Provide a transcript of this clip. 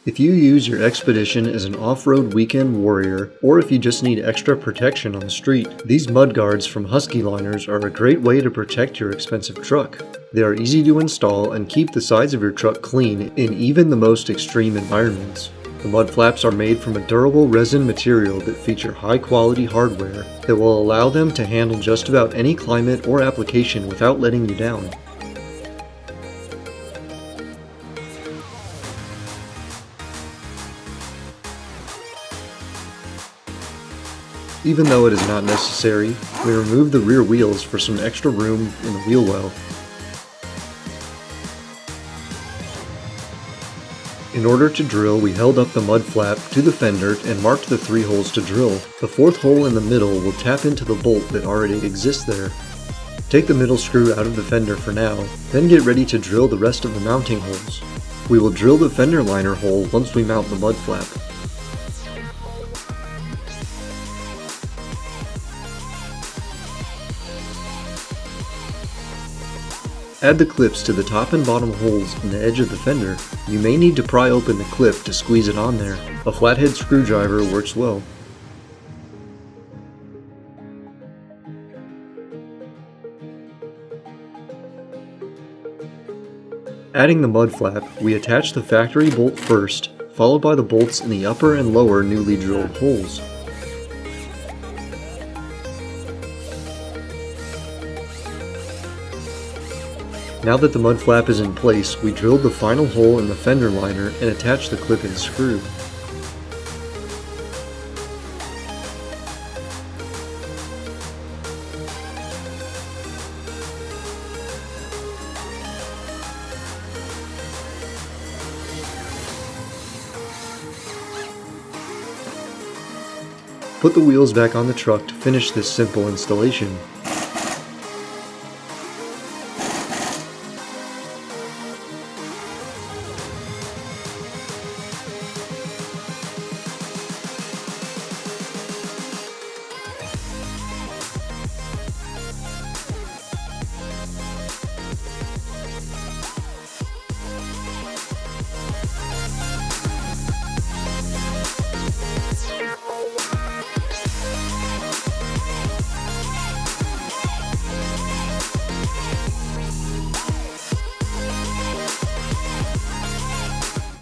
If you use your Expedition as an off-road weekend warrior, or if you just need extra protection on the street, these mud guards from Husky Liners are a great way to protect your expensive truck. They are easy to install and keep the sides of your truck clean in even the most extreme environments. The mud flaps are made from a durable resin material that feature high-quality hardware that will allow them to handle just about any climate or application without letting you down. Even though it is not necessary, we remove the rear wheels for some extra room in the wheel well. In order to drill, we held up the mud flap to the fender and marked the 3 holes to drill. The 4th hole in the middle will tap into the bolt that already exists there. Take the middle screw out of the fender for now, then get ready to drill the rest of the mounting holes. We will drill the fender liner hole once we mount the mud flap. Add the clips to the top and bottom holes in the edge of the fender. You may need to pry open the clip to squeeze it on there. A flathead screwdriver works well. Adding the mud flap, we attach the factory bolt first, followed by the bolts in the upper and lower newly drilled holes. Now that the mud flap is in place, we drilled the final hole in the fender liner and attached the clip and screw. Put the wheels back on the truck to finish this simple installation.